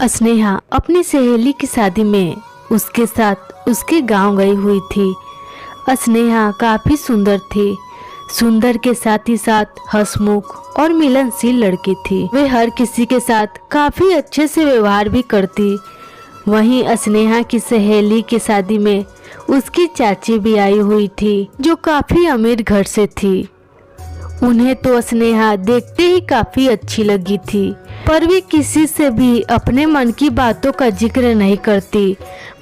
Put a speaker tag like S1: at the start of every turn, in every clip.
S1: स्नेहा अपनी सहेली की शादी में उसके साथ उसके गांव गई हुई थी। स्नेहा काफी सुंदर थी। सुंदर के साथ ही साथ हंसमुख और मिलनशील लड़की थी। वे हर किसी के साथ काफी अच्छे से व्यवहार भी करती। वहीं स्नेहा की सहेली की शादी में उसकी चाची भी आई हुई थी, जो काफी अमीर घर से थी। उन्हें तो स्नेहा देखते ही काफी अच्छी लगी थी, पर वे किसी से भी अपने मन की बातों का जिक्र नहीं करती।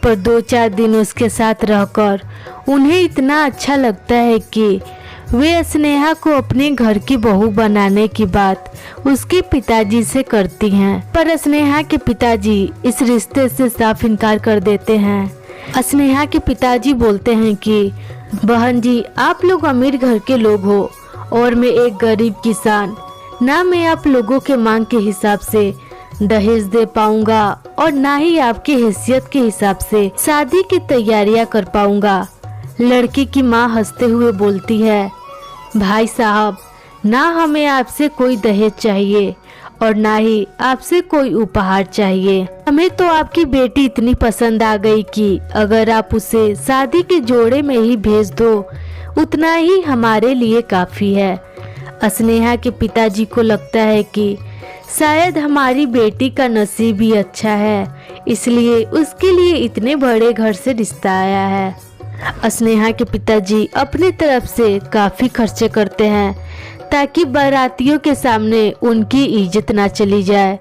S1: पर 2-4 दिन उसके साथ रहकर उन्हें इतना अच्छा लगता है कि वे स्नेहा को अपने घर की बहू बनाने की बात उसके पिताजी से करती हैं। पर स्नेहा के पिताजी इस रिश्ते से साफ इनकार कर देते हैं। स्नेहा के पिताजी बोलते हैं कि बहन जी, आप लोग अमीर घर के लोग हो और मैं एक गरीब किसान, ना मैं आप लोगों के मांग के हिसाब से दहेज दे पाऊंगा और ना ही आपकी हैसियत के हिसाब से शादी की तैयारियां कर पाऊंगा। लड़की की मां हंसते हुए बोलती है, भाई साहब, ना हमें आपसे कोई दहेज चाहिए और ना ही आपसे कोई उपहार चाहिए। हमें तो आपकी बेटी इतनी पसंद आ गई कि अगर आप उसे शादी के जोड़े में ही भेज दो, उतना ही हमारे लिए काफी है। स्नेहा के पिताजी को लगता है कि शायद हमारी बेटी का नसीब ही अच्छा है, इसलिए उसके लिए इतने बड़े घर से रिश्ता आया है। स्नेहा के पिताजी अपनी तरफ से काफी खर्चे करते हैं ताकि बारातियों के सामने उनकी इज्जत ना चली जाए।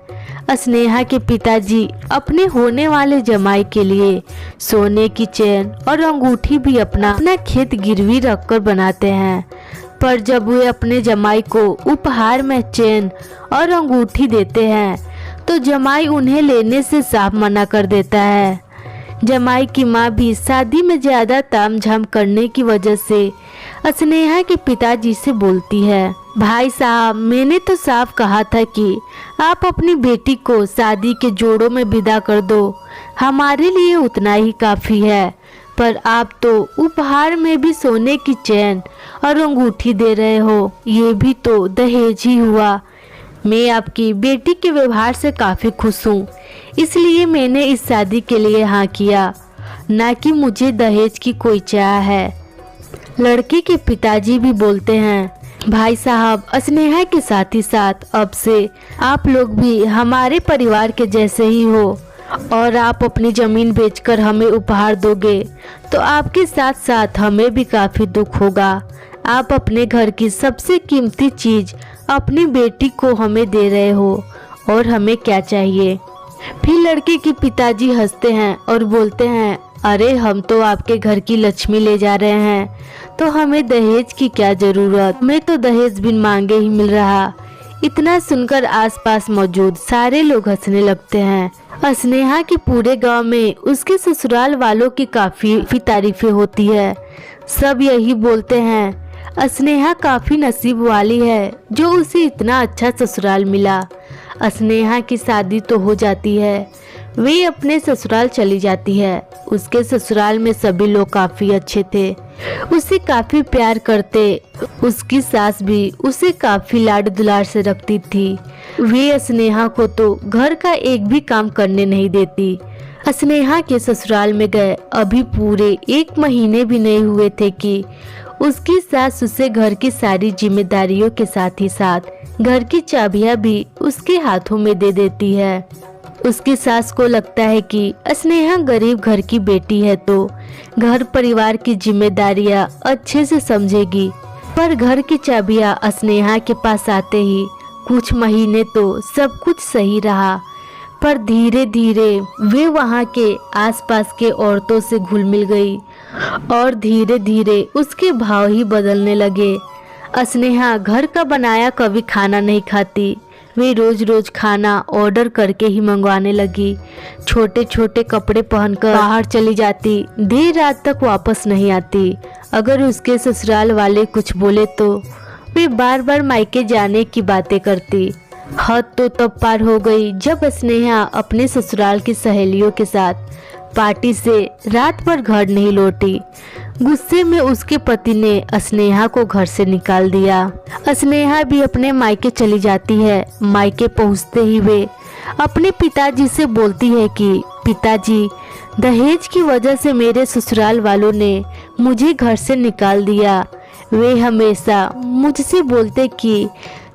S1: स्नेहा के पिताजी अपने होने वाले जमाई के लिए सोने की चेन और अंगूठी भी अपना खेत गिरवी रखकर बनाते हैं। पर जब वे अपने जमाई को उपहार में चेन और अंगूठी देते हैं तो जमाई उन्हें लेने से साफ मना कर देता है। जमाई की मां भी शादी में ज्यादा तामझाम करने की वजह से स्नेहा के पिताजी से बोलती है, भाई साहब, मैंने तो साफ कहा था कि आप अपनी बेटी को शादी के जोड़ों में विदा कर दो, हमारे लिए उतना ही काफी है। पर आप तो उपहार में भी सोने की चेन और अंगूठी दे रहे हो, ये भी तो दहेज ही हुआ। मैं आपकी बेटी के व्यवहार से काफी खुश हूँ, इसलिए मैंने इस शादी के लिए हाँ किया, ना कि मुझे दहेज की कोई चाह है। लड़के के पिताजी भी बोलते हैं, भाई साहब, स्नेहा के साथ ही साथ अब से आप लोग भी हमारे परिवार के जैसे ही हो और आप अपनी जमीन बेचकर हमें उपहार दोगे तो आपके साथ साथ हमें भी काफी दुख होगा। आप अपने घर की सबसे कीमती चीज अपनी बेटी को हमें दे रहे हो और हमें क्या चाहिए। फिर लड़के के पिताजी हंसते हैं और बोलते हैं, अरे हम तो आपके घर की लक्ष्मी ले जा रहे हैं, तो हमें दहेज की क्या जरूरत, हमें तो दहेज बिन मांगे ही मिल रहा। इतना सुनकर आसपास मौजूद सारे लोग हंसने लगते हैं। स्नेहा के पूरे गांव में उसके ससुराल वालों की काफी तारीफें होती है। सब यही बोलते हैं, स्नेहा काफी नसीब वाली है जो उसे इतना अच्छा ससुराल मिला। स्नेहा की शादी तो हो जाती है, वे अपने ससुराल चली जाती है। उसके ससुराल में सभी लोग काफी अच्छे थे, उसे काफी प्यार करते। उसकी सास भी उसे काफी लाड दुलार से रखती थी। वे स्नेहा को तो घर का एक भी काम करने नहीं देती। स्नेहा के ससुराल में गए अभी पूरे 1 महीने भी नहीं हुए थे कि उसकी सास उसे घर की सारी जिम्मेदारियों के साथ ही साथ घर की चाबियां भी उसके हाथों में दे देती है। उसकी सास को लगता है कि स्नेहा गरीब घर की बेटी है तो घर परिवार की जिम्मेदारियां अच्छे से समझेगी। पर घर की चाबियां स्नेहा के पास आते ही कुछ महीने तो सब कुछ सही रहा, पर धीरे धीरे वे वहां के आसपास के औरतों से घुल मिल गई और धीरे धीरे उसके भाव ही बदलने लगे। स्नेहा घर का बनाया कभी खाना नहीं खाती, वे रोज रोज खाना ऑर्डर करके ही मंगवाने लगी। छोटे छोटे कपड़े पहनकर बाहर चली जाती, देर रात तक वापस नहीं आती। अगर उसके ससुराल वाले कुछ बोले तो वे बार बार मायके जाने की बातें करती। हद तो तब पार हो गई जब स्नेहा अपने ससुराल की सहेलियों के साथ पार्टी से रात भर घर नहीं लौटी। गुस्से में उसके पति ने स्नेहा को घर से निकाल दिया। स्नेहा भी अपने मायके चली जाती है। मायके पहुंचते ही वे अपने पिताजी से बोलती है कि पिताजी, दहेज की वजह से मेरे ससुराल वालों ने मुझे घर से निकाल दिया। वे हमेशा मुझसे बोलते कि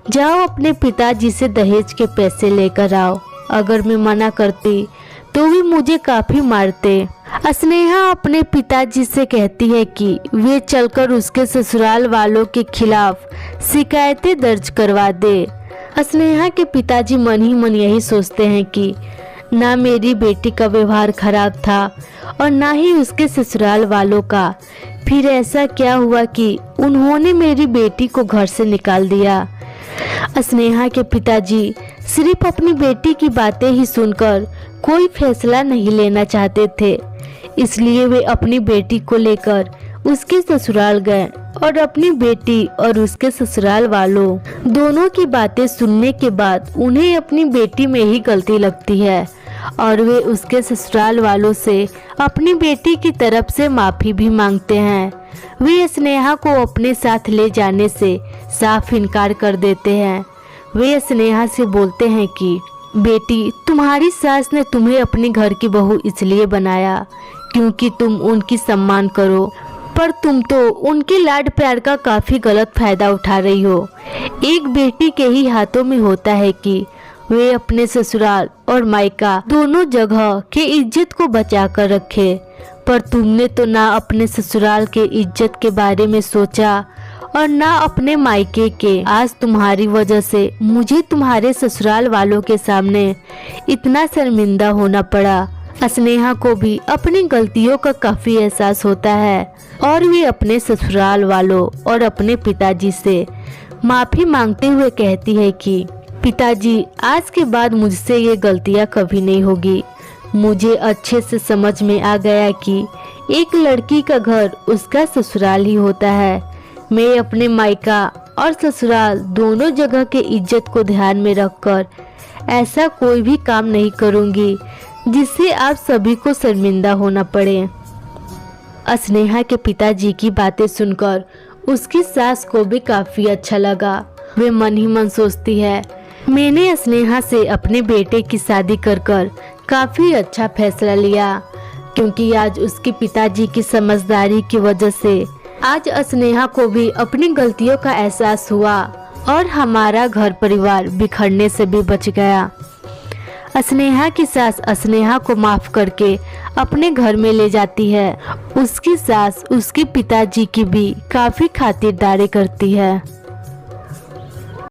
S1: जाओ अपने पिताजी से दहेज के पैसे लेकर आओ। अगर मैं मना करती तो वे मुझे काफ़ी मारते। स्नेहा अपने पिताजी से कहती है कि वे चलकर उसके ससुराल वालों के खिलाफ शिकायतें दर्ज करवा दे। स्नेहा के पिताजी मन ही मन यही सोचते हैं कि ना मेरी बेटी का व्यवहार खराब था और ना ही उसके ससुराल वालों का। फिर ऐसा क्या हुआ कि उन्होंने मेरी बेटी को घर से निकाल दिया। स्नेहा के पिताजी सिर्फ अपनी बेटी की बातें ही सुनकर कोई फैसला नहीं लेना चाहते थे, इसलिए वे अपनी बेटी को लेकर उसके ससुराल गए और अपनी बेटी और उसके ससुराल वालों दोनों की बातें सुनने के बाद उन्हें अपनी बेटी में ही गलती लगती है और वे उसके ससुराल वालों से अपनी बेटी की तरफ से माफ़ी भी मांगते हैं। वे स्नेहा को अपने साथ ले जाने से साफ इनकार कर देते हैं। वे स्नेहा से बोलते हैं कि बेटी, तुम्हारी सास ने तुम्हें अपने घर की बहू इसलिए बनाया क्योंकि तुम उनकी सम्मान करो, पर तुम तो उनके लाड प्यार का काफ़ी गलत फायदा उठा रही हो। एक बेटी के ही हाथों में होता है कि वे अपने ससुराल और मायका दोनों जगह के इज्जत को बचा कर रखे, पर तुमने तो ना अपने ससुराल के इज्जत के बारे में सोचा और ना अपने मायके के। आज तुम्हारी वजह से मुझे तुम्हारे ससुराल वालों के सामने इतना शर्मिंदा होना पड़ा। स्नेहा को भी अपनी गलतियों का काफ़ी एहसास होता है और वे अपने ससुराल वालों और अपने पिताजी से माफ़ी मांगते हुए कहती है कि पिताजी, आज के बाद मुझसे ये गलतियाँ कभी नहीं होगी। मुझे अच्छे से समझ में आ गया कि एक लड़की का घर उसका ससुराल ही होता है। मैं अपने मायका और ससुराल दोनों जगह के इज्जत को ध्यान में रखकर ऐसा कोई भी काम नहीं करूँगी जिससे आप सभी को शर्मिंदा होना पड़े। स्नेहा के पिताजी की बातें सुनकर उसकी सास को भी काफ़ी अच्छा लगा। वे मन ही मन सोचती है, मैंने स्नेहा से अपने बेटे की शादी कर काफ़ी अच्छा फैसला लिया, क्योंकि आज उसके पिताजी की समझदारी की वजह से आज स्नेहा को भी अपनी गलतियों का एहसास हुआ और हमारा घर परिवार बिखरने से भी बच गया। स्नेहा की सास स्नेहा को माफ़ करके अपने घर में ले जाती है। उसकी सास उसके पिताजी की भी काफ़ी खातिरदारी करती है।